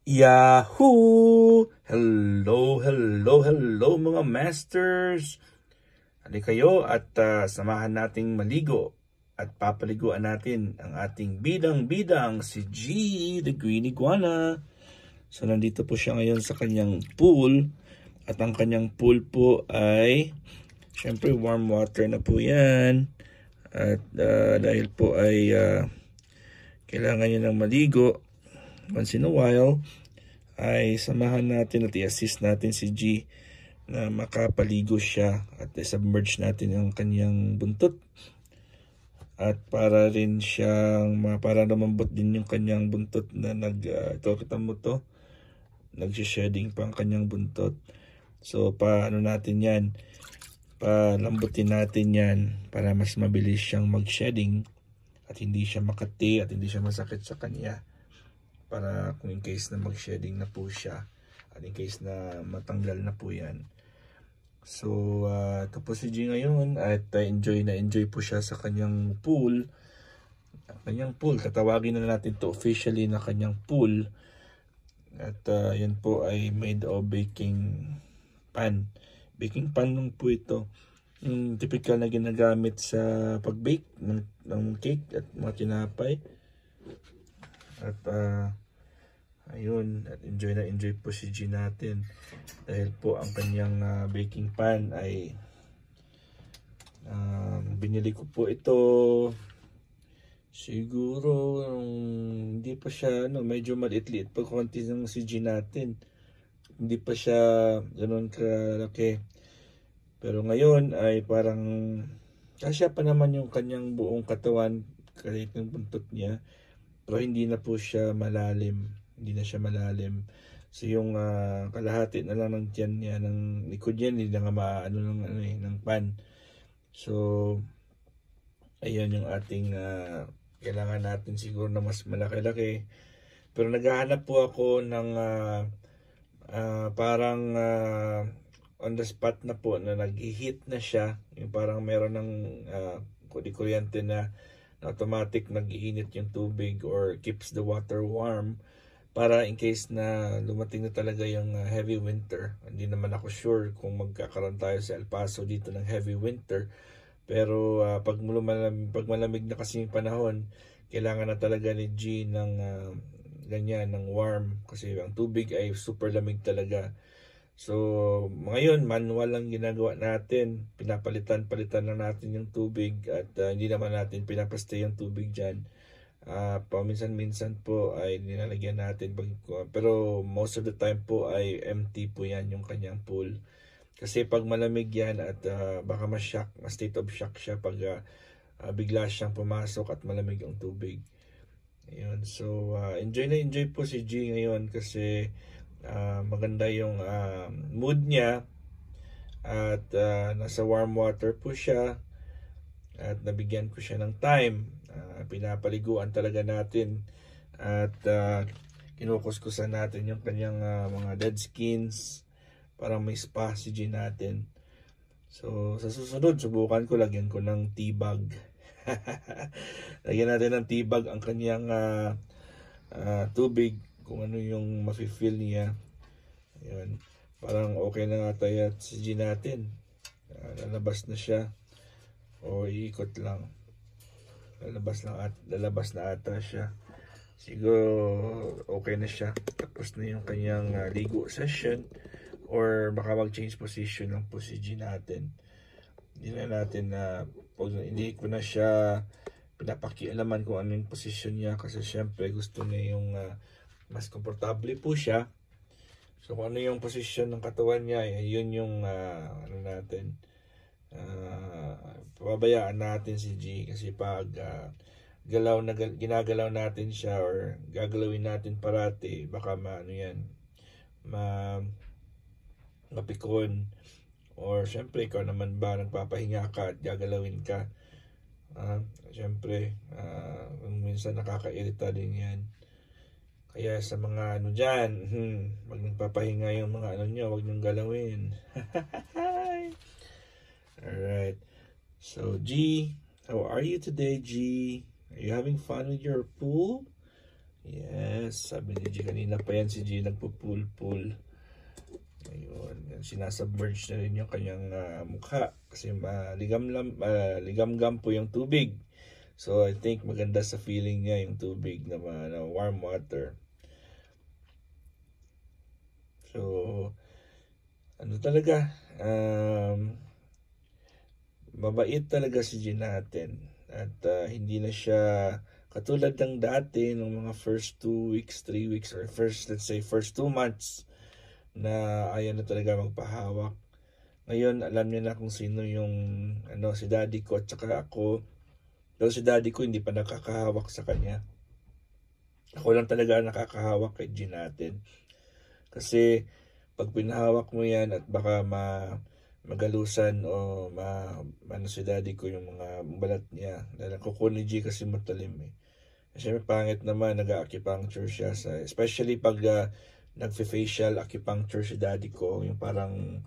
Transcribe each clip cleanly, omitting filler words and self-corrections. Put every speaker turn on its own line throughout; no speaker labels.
Yahoo! Hello mga masters! Halika kayo at samahan nating maligo at papaliguan natin ang ating bidang-bidang si G, the Green Iguana. So nandito po siya ngayon sa kanyang pool at ang kanyang pool po ay syempre warm water na po yan. At dahil po ay kailangan niya ng maligo once in a while, ay samahan natin at i-assist natin si G na makapaligo siya at i-submerge natin ang kanyang buntot. At para rin siyang, para lumambot din yung kanyang buntot na ito kita mo to, nagsishedding pa ang kanyang buntot. So paano natin yan? Palambutin natin yan para mas mabilis siyang mag-shedding at hindi siya makati at hindi siya masakit sa kanya. Para kung in case na mag-shedding na po siya at in case na matanggal na po yan. So ito po si G ngayon at enjoy po siya sa kanyang pool. Katawagin na natin to officially na kanyang pool. At yan po ay made of baking pan. Baking pan nung po ito. Yung typical na ginagamit sa pag-bake ng cake at mga tinapay. At ayun, at enjoy po si G natin dahil po ang kanyang baking pan ay binili ko po ito siguro hindi pa siya medyo maliit-liit pa konti ng si G natin, hindi pa siya ganoon kalaki, pero ngayon ay parang kasya pa naman yung kanyang buong katawan kahit ng buntot niya. Pero hindi na po siya malalim. So yung kalahati na lang ng tiyan niya, ng likod niya, hindi na nga maano ng pan. So ayun yung ating kailangan natin siguro na mas malaki-laki. Pero naghahanap po ako ng parang on the spot na po na nag-heat na siya. Yung parang meron ng kuryente na automatic nag-iinit yung tubig or keeps the water warm para in case na dumating na talaga yung heavy winter. Hindi naman ako sure kung magkakaroon tayo sa El Paso dito ng heavy winter, pero pag malamig na kasi yung panahon, kailangan na talaga ni G ng ganyan, ng warm, kasi ang tubig ay super lamig talaga. So ngayon manual lang ginagawa natin, pinapalitan na natin yung tubig at hindi naman natin pinapastay yung tubig dyan. Paminsan-minsan po ay nilalagyan natin pero most of the time po ay empty po yan yung kanyang pool. Kasi pag malamig yan at baka ma-state of shock siya pag bigla siyang pumasok at malamig ang tubig. Ayun, so enjoy po si G ngayon kasi maganda yung mood niya at nasa warm water po siya at nabigyan ko siya ng time. Pinapaliguan talaga natin at kinukuskusan natin yung kanyang mga dead skins para may spa si G natin. So sa susunod subukan ko, lagyan ko ng tea bag. Lagyan natin ng tea bag ang kanyang tubig kung ano yung mafe-feel niya. Ayun, parang okay na nga tayo at si G natin. Lalabas na siya o iikot lang. Lalabas na ata siya. Siguro okay na siya. Tapos na yung kanyang ligo session or baka mag-change position lang po si G natin. Hindi ko na siya pinapakialaman kung ano yung position niya kasi syempre gusto niya yung mas komportable po siya. So kung ano yung posisyon ng katawan niya, yun yung pababayaan natin si G kasi pag ginagalaw natin siya or gagalawin natin parati, baka mapikon or syempre ikaw naman ba nagpapahinga ka at gagalawin ka, syempre minsan nakakairita din yan. Kaya sa mga dyan, wag nang papahinga yung mga nyo, wag nang galawin. Alright. So G, how are you today, G? Are you having fun with your pool? Yes, sabi ni G kanina pa yan si G nagpo-pull. Ayun, sinasubmerge na rin yung kanyang mukha kasi ligamgam po yung tubig. So I think maganda sa feeling niya yung tubig na warm water. So ano talaga, mabait talaga si G natin at hindi na siya katulad ng dati ng mga first 2 weeks, 3 weeks or let's say first 2 months na ayaw na talaga magpahawak. Ngayon alam niya na kung sino yung si daddy ko at saka ako. Pero si daddy ko hindi pa nakakahawak sa kanya. Ako lang talaga nakakahawak kay G natin. Kasi pag pinahawak mo yan at baka magalusan o si daddy ko yung mga balat niya. Dahil ang kuko ni G kasi matalim eh. Siyempre pangit naman, nag-acupuncture siya. Especially pag nag-facial acupuncture si daddy ko. Yung parang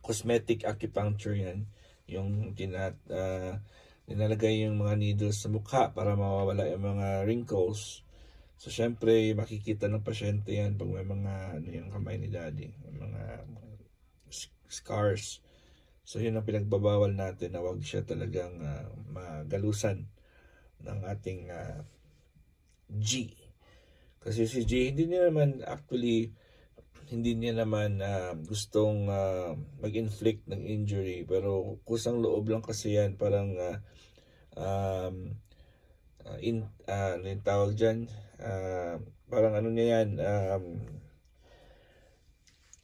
cosmetic acupuncture yan. Yung nilalagay yung mga needles sa mukha para mawawala yung mga wrinkles. So, syempre, makikita ng pasyente yan pag may mga yung kamay ni daddy, mga scars. So, yun ang pinagbabawal natin na wag siya talagang magalusan ng ating G. Kasi si G, hindi niya naman gustong mag-inflict ng injury. Pero kusang loob lang kasi yan, parang yung tawag dyan, parang ano niya yan,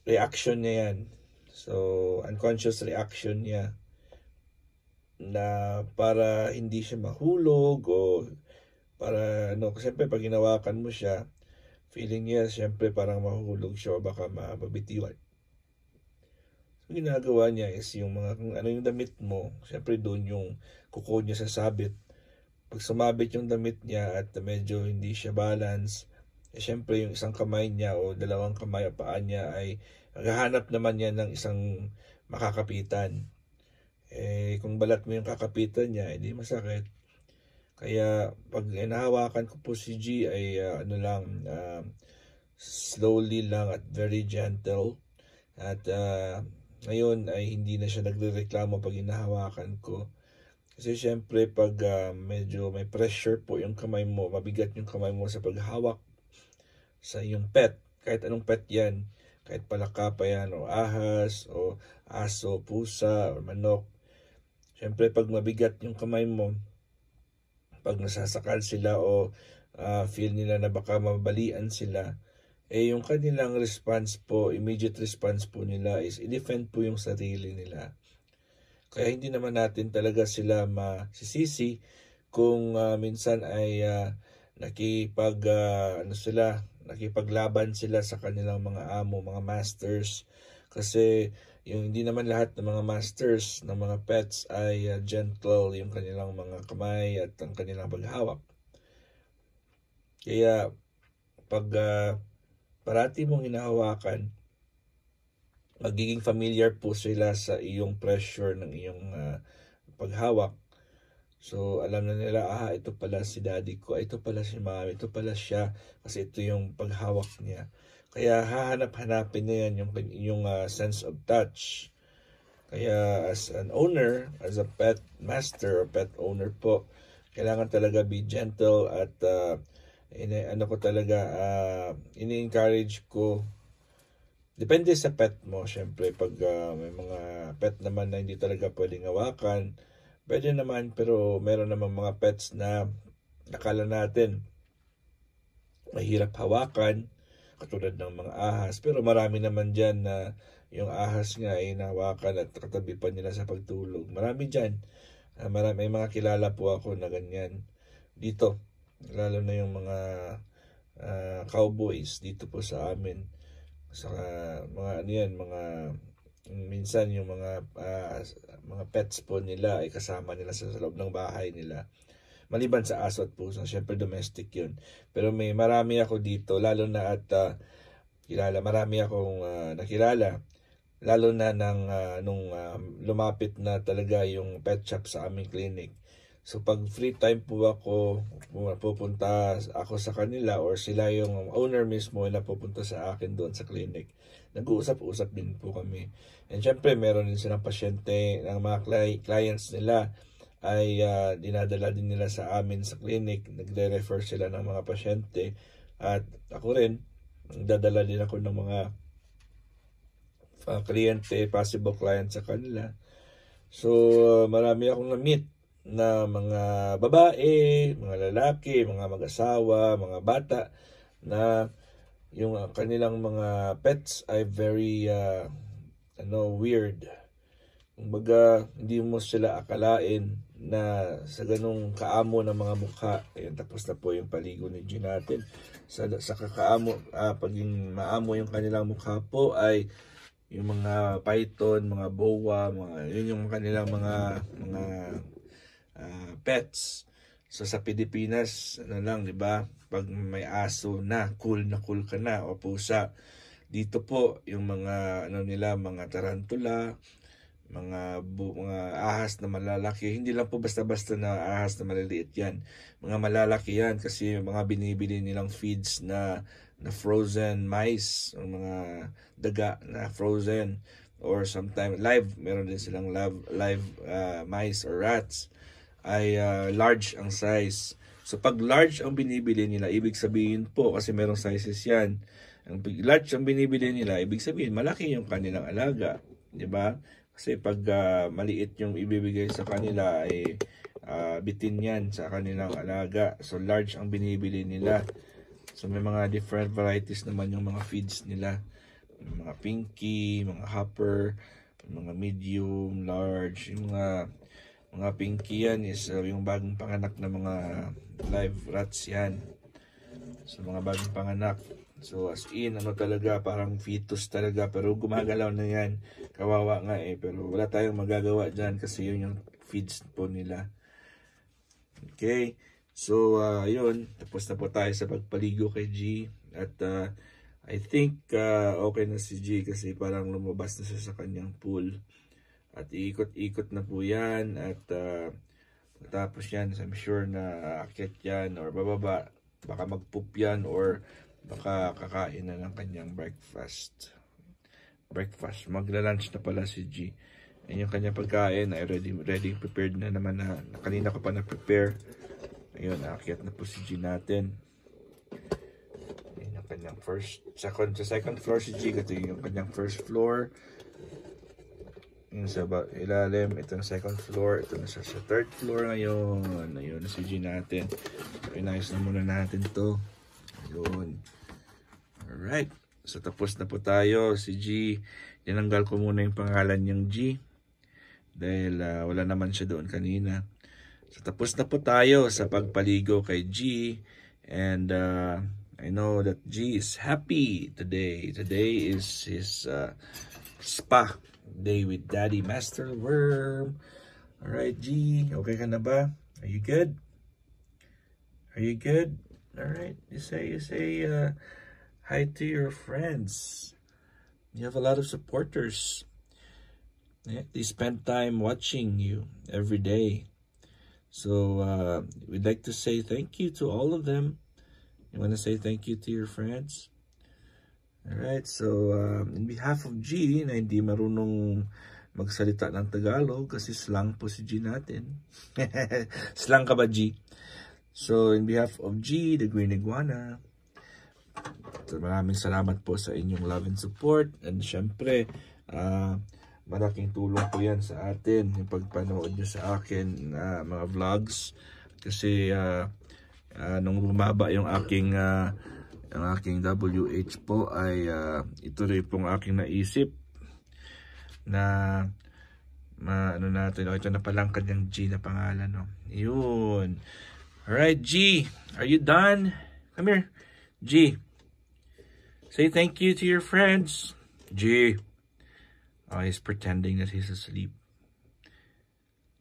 reaction niya yan. So, unconscious reaction niya na para hindi siya mahulog o para siyempre pag hinawakan mo siya, feeling niya siyempre parang mahulog siya o baka mababitiwan. So, ginagawa niya is yung kung ano yung damit mo, siyempre doon yung kuko niya sasabit. Pag sumabit yung damit niya at medyo hindi siya balance, siyempre yung isang kamay niya o dalawang kamay o paa niya ay maghahanap naman yan ng isang makakapitan. Kung balat mo yung kakapitan niya, hindi masakit. Kaya pag nahawakan ko po si G ay slowly lang at very gentle. At ngayon ay hindi na siya nagrereklamo pag hinahawakan ko. Kasi syempre pag medyo may pressure po yung kamay mo, mabigat yung kamay mo sa paghawak sa iyong pet, kahit anong pet yan, kahit palaka pa yan o ahas o aso, pusa o manok. Syempre pag mabigat yung kamay mo, pag nasasakal sila o feel nila na baka mabalian sila, yung kanilang response po, immediate response po nila is i-defend po yung sarili nila. Kaya hindi naman natin talaga sila masisisi kung minsan ay nakipaglaban sila sa kanilang mga amo, mga masters. Kasi hindi naman lahat ng mga masters ng mga pets ay gentle yung kanilang mga kamay at ang kanilang paghawak. Kaya pag parati mong hinahawakan, magiging familiar po sila sa iyong pressure ng iyong paghawak. So, alam na nila, ito pala si daddy ko, ito pala si mami, ito pala siya, kasi ito yung paghawak niya. Kaya hahanap-hanapin niya yan yung sense of touch. Kaya as an owner, as a pet master or pet owner po, kailangan talaga be gentle at ini-encourage ko. Depende sa pet mo, syempre. Pag may mga pet naman na hindi talaga pwedeng hawakan, pwede naman, pero meron naman mga pets na akala natin mahirap hawakan, katulad ng mga ahas. Pero marami naman dyan na yung ahas nga ay nahawakan at katabi pa nila sa pagtulog. Marami dyan. May mga kilala po ako na ganyan dito. Lalo na yung mga cowboys dito po sa amin. Sa minsan yung mga pets po nila ay kasama nila sa loob ng bahay nila. Maliban sa aso at pusa, syempre domestic yun. Pero marami ako dito, lalo na at marami akong nakilala. Lalo na nung lumapit na talaga yung pet shop sa aming clinic. So pag free time po ako, pupunta ako sa kanila or sila yung owner mismo na pupunta sa akin doon sa clinic. Nag-uusap-usap din po kami. And syempre meron din silang pasyente ng mga clients nila ay dinadala din nila sa amin sa clinic. Nagre-refer sila ng mga pasyente. At ako rin, dadala din ako ng mga kliyente, possible clients sa kanila. So marami akong na-meet na mga babae, mga lalaki, mga mag-asawa, mga bata na yung kanilang mga pets ay very weird. Kumbaga, hindi mo sila akalain na sa ganung kaamo ng mga mukha. Ayan, tapos na po yung paligo ni G natin. Sa kakaamo, paging maamo yung kanilang mukha po ay yung mga python, mga boa, yun yung kanilang mga pets. So sa Pilipinas, di ba? Pag may aso na cool ka na o pusa. Dito po yung mga mga tarantula, mga ahas na malalaki. Hindi lang po basta-basta na ahas na maliliit yan. Mga malalaki yan kasi yung mga binibili nilang feeds na frozen mice o mga daga na frozen, or sometimes live, meron din silang live mice or rats ay large ang size. So pag large ang binibili nila, ibig sabihin po, kasi merong sizes yan, ang large ang binibili nila, ibig sabihin malaki yung kanilang alaga, di ba? Kasi pag maliit yung ibibigay sa kanila ay bitin yan sa kanilang alaga. So large ang binibili nila. So may mga different varieties naman yung mga feeds nila. Mga pinky, mga hopper, mga medium, large. Yung mga pinky yan is yung bagong panganak na mga live rats yan. So mga bagong panganak. So as in, talaga, parang fetus talaga. Pero gumagalaw na yan. Kawawa nga pero wala tayong magagawa dyan kasi yun yung feeds po nila. Okay. So yun. Tapos na po tayo sa pagpaligo kay G. At I think okay na si G kasi parang lumabas na siya sa kanyang pool. At iikot-ikot na po yan. At tapos yan, I'm sure na akit yan or bababa. Baka mag-poop yan or baka kakain na ng kanyang breakfast. Magla-lunch na pala si G. Ayun yung kanyang pagkain ay ready prepared na naman na kanina ko pa na-prepare. Ayun, akit na po si G natin. Ayun yung kanyang second floor si G. Ito yung kanyang first floor. Yung sa ilalim, itong second floor. Ito na sa third floor ngayon. Ayun na si G natin. So, inayos na muna natin to. Ayun. Alright. So, tapos na po tayo. Si G, tinanggal ko muna yung pangalan niyang G. Dahil wala naman siya doon kanina. So, tapos na po tayo sa pagpaligo kay G. And I know that G is happy today. Today is his spa day with Daddy Master Worm. Alright, G. Okay ka na ba? Are you good? Are you good? Alright. You say hi to your friends. You have a lot of supporters. Yeah, they spend time watching you every day. So we'd like to say thank you to all of them. You want to say thank you to your friends? Alright, so in behalf of G, na hindi marunong magsalita ng Tagalog kasi slang po si G natin. Slang ka ba, G? So in behalf of G, the Green Iguana, so, maraming salamat po sa inyong love and support. And syempre, malaking tulong po yan sa atin, yung pagpanood nyo sa akin mga vlogs. Kasi nung bumaba yung aking WH po ay ituloy pong aking naisip na ano natin, ito na palang kanyang G na pangalan, no? Yun. Alright, G, are you done? Come here, G. Say thank you to your friends. G. Oh, he's pretending that he's asleep.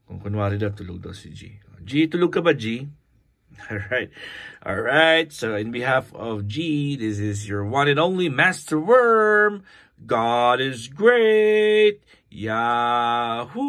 Kung kunwari daw, tulog daw si G. G, tulog ka ba, G? Alright, so in behalf of G, this is your one and only Master Worm. God is great. Yahoo!